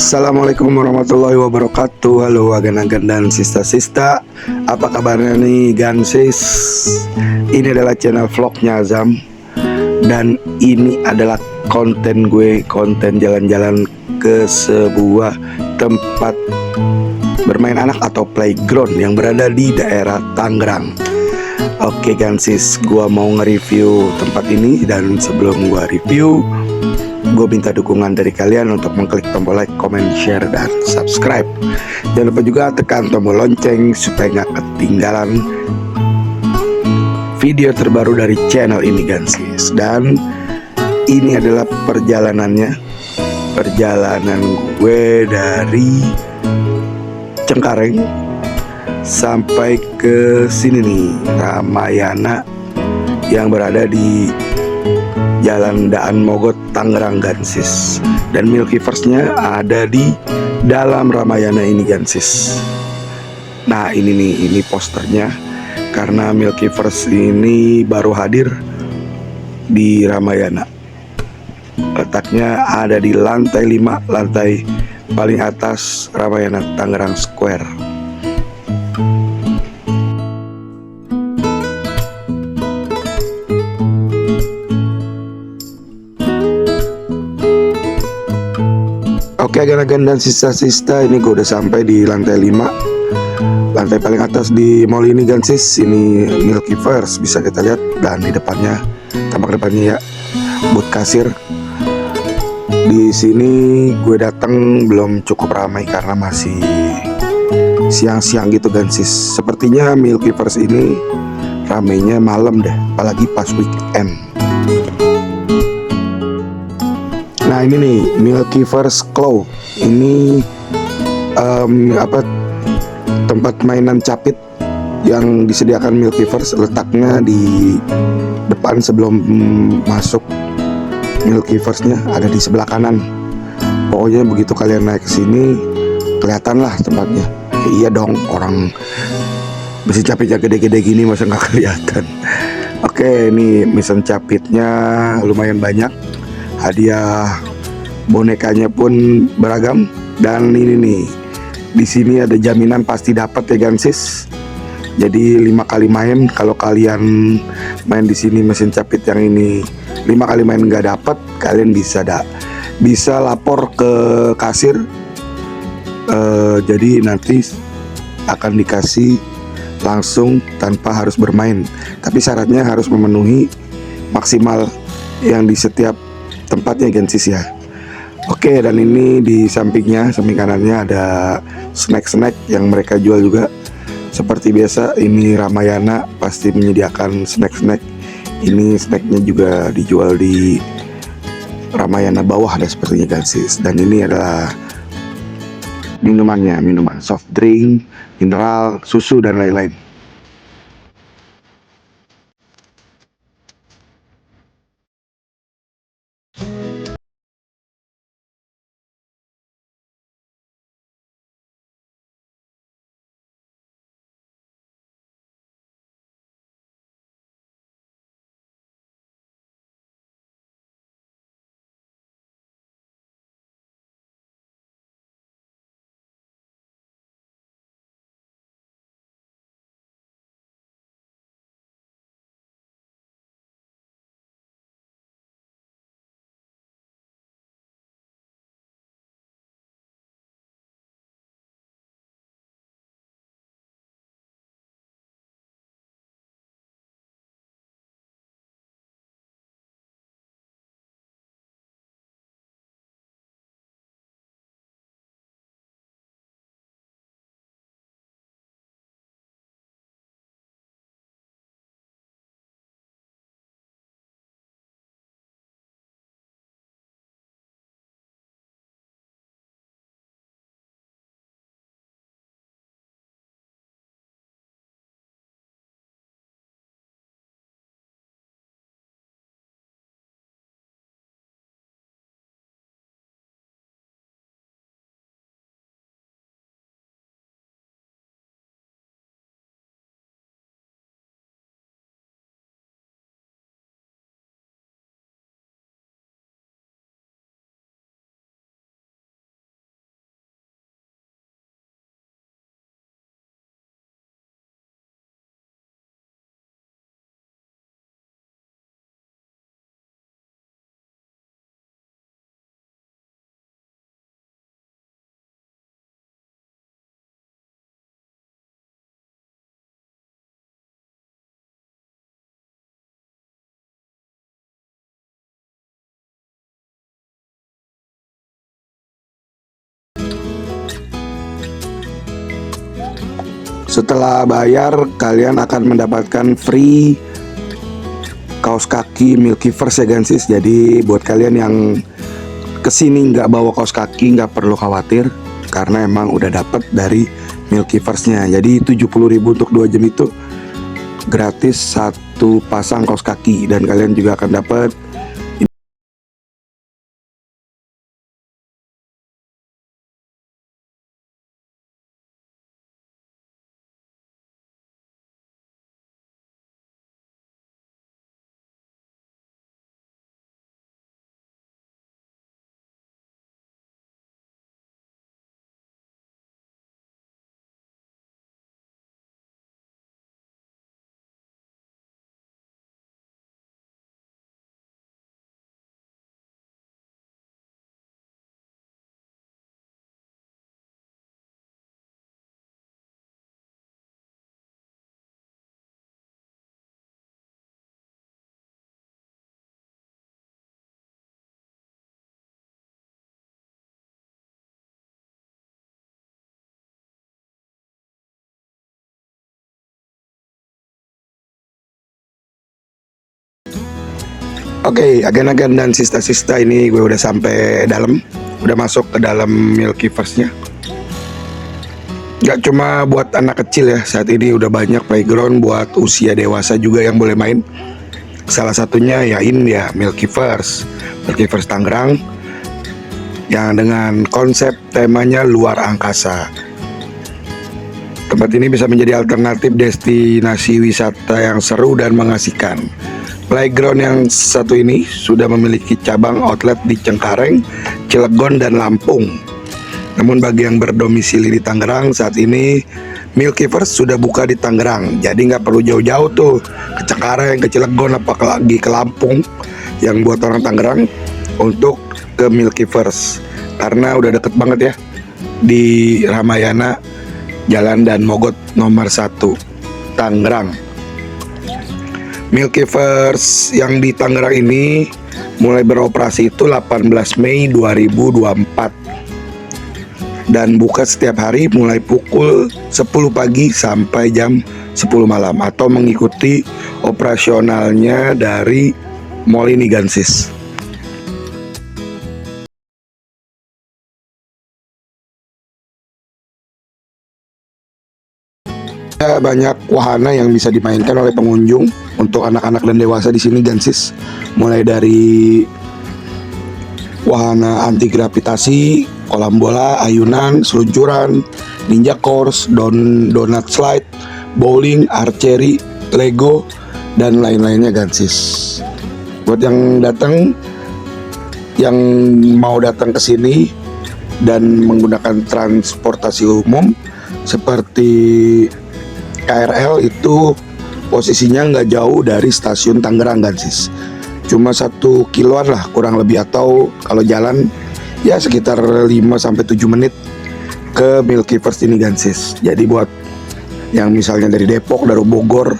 Assalamualaikum warahmatullahi wabarakatuh. Halo agan-agan dan sista-sista, apa kabarnya nih Gansis? Ini adalah channel vlognya Azam, dan ini adalah konten gue, konten jalan-jalan ke sebuah tempat bermain anak atau playground yang berada di daerah Tangerang. Oke Gansis, gue mau nge-review tempat ini, dan sebelum gue review, gue minta dukungan dari kalian untuk mengklik tombol like, comment, share, dan subscribe. Jangan lupa juga tekan tombol lonceng supaya nggak ketinggalan video terbaru dari channel ini Gansis. Dan ini adalah perjalanan gue dari Cengkareng sampai ke sini nih, Ramayana, yang berada di Jalan Daan Mogot, Tangerang Gansis. Dan Milkiversnya ada di dalam Ramayana ini Gansis. Nah ini nih, ini posternya, karena Milkivers ini baru hadir di Ramayana. Letaknya ada di lantai 5, lantai paling atas Ramayana Tangerang Square. Oke agan-agan dan sista-sista, ini gue udah sampai di lantai 5, lantai paling atas di mall ini Gansis. Ini Milkivers bisa kita lihat, dan di depannya, tampak depannya ya, booth kasir. Di sini gue datang belum cukup ramai karena masih siang-siang gitu Gansis. Sepertinya Milkivers ini ramainya malam deh, apalagi pas weekend. Nah ini nih, Milkivers Claw. Ini tempat mainan capit yang disediakan Milkivers. Letaknya di depan sebelum masuk Milkiversnya, ada di sebelah kanan. Pokoknya begitu kalian naik ke sini, kelihatan lah tempatnya. Ya, iya dong, orang mesin capitnya gede-gede gini masa nggak kelihatan. Oke, ini mesin capitnya lumayan banyak. Hadiah bonekanya pun beragam, dan ini nih, di sini ada jaminan pasti dapat ya Gansis. Jadi 5 kali main, kalau kalian main di sini mesin capit yang ini 5 kali main nggak dapat, kalian bisa lapor ke kasir. Jadi nanti akan dikasih langsung tanpa harus bermain, tapi syaratnya harus memenuhi maksimal yang di setiap tempatnya Gansis ya. Oke, dan ini di sampingnya, samping kanannya ada snack-snack yang mereka jual juga. Seperti biasa, ini Ramayana pasti menyediakan snack-snack. Ini snacknya juga dijual di Ramayana bawah ada sepertinya Gansis. Dan ini adalah minumannya, minuman soft drink, mineral, susu, dan lain-lain. Setelah bayar, kalian akan mendapatkan free kaos kaki Milkyverse ya Gansis. Jadi buat kalian yang kesini nggak bawa kaos kaki nggak perlu khawatir, karena emang udah dapat dari Milkyverse-nya. Jadi 70.000 untuk 2 jam itu gratis satu pasang kaos kaki, dan kalian juga akan dapat Oke, agen-agen dan sista-sista ini gue udah sampai dalam, udah masuk ke dalam Milkyverse-nya. Gak cuma buat anak kecil ya, saat ini udah banyak playground buat usia dewasa juga yang boleh main. Salah satunya ya ini ya, Milkyverse Tangerang, yang dengan konsep temanya luar angkasa. Tempat ini bisa menjadi alternatif destinasi wisata yang seru dan mengasihkan. Playground yang satu ini sudah memiliki cabang outlet di Cengkareng, Cilegon, dan Lampung. Namun bagi yang berdomisili di Tangerang, saat ini Milkyverse sudah buka di Tangerang. Jadi nggak perlu jauh-jauh tuh ke Cengkareng, ke Cilegon, apalagi ke Lampung yang buat orang Tangerang untuk ke Milkyverse. Karena udah deket banget ya, di Ramayana, Jalan Dan Mogot nomor 1, Tangerang. Milkyverse yang di Tangerang ini mulai beroperasi itu 18 Mei 2024 dan buka setiap hari mulai pukul 10 pagi sampai jam 10 malam, atau mengikuti operasionalnya dari mall ini Gansis. Banyak wahana yang bisa dimainkan oleh pengunjung untuk anak-anak dan dewasa di sini Gansis. Mulai dari wahana anti gravitasi, kolam bola, ayunan, seluncuran, ninja course, donut slide, bowling, archery, Lego, dan lain-lainnya Gansis. Buat yang mau datang ke sini dan menggunakan transportasi umum seperti KRL, itu posisinya nggak jauh dari stasiun Tangerang Gansis, cuma 1 kiloan lah kurang lebih, atau kalau jalan ya sekitar 5-7 menit ke Milkyverse ini Gansis. Jadi buat yang misalnya dari Depok, dari Bogor,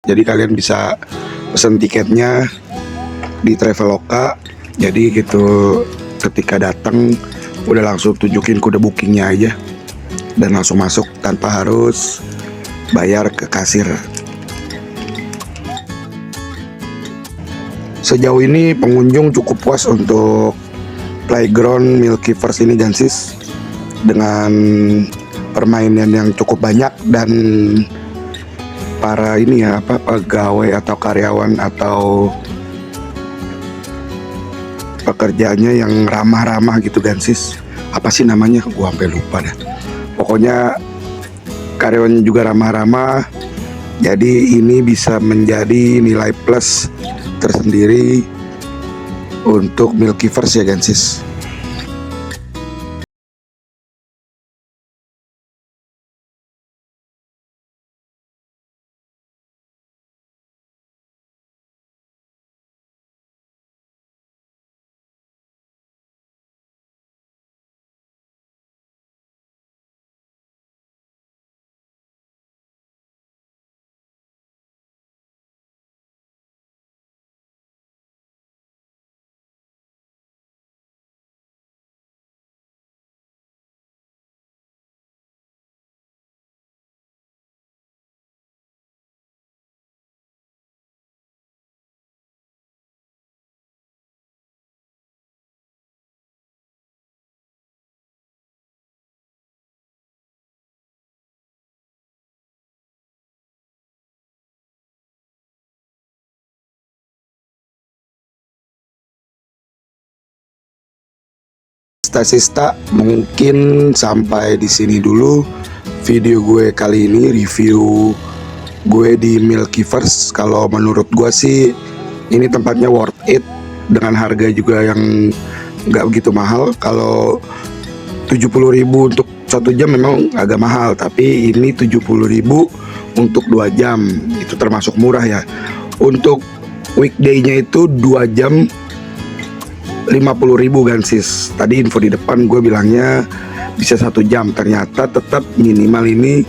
jadi kalian bisa pesen tiketnya di Traveloka. Jadi gitu, ketika datang udah langsung tunjukin kode bookingnya aja dan langsung masuk tanpa harus bayar ke kasir. Sejauh ini pengunjung cukup puas untuk playground Milkyverse ini Gansis, dengan permainan yang cukup banyak, dan para ini ya pegawai atau karyawan atau pekerjaannya yang ramah-ramah gitu Gansis. Apa sih namanya? Gua sampai lupa dah. Pokoknya karyawannya juga ramah-ramah. Jadi ini bisa menjadi nilai plus tersendiri untuk Milkyverse ya Gansis. Sista, mungkin sampai di sini dulu video gue kali ini, review gue di Milkyverse. Kalau menurut gue sih ini tempatnya worth it dengan harga juga yang nggak begitu mahal. Kalau 70.000 untuk 1 jam memang agak mahal, tapi ini 70.000 untuk 2 jam itu termasuk murah ya. Untuk weekday-nya itu 2 jam 50.000 Gansis. Tadi info di depan gue bilangnya bisa 1 jam, ternyata tetap minimal ini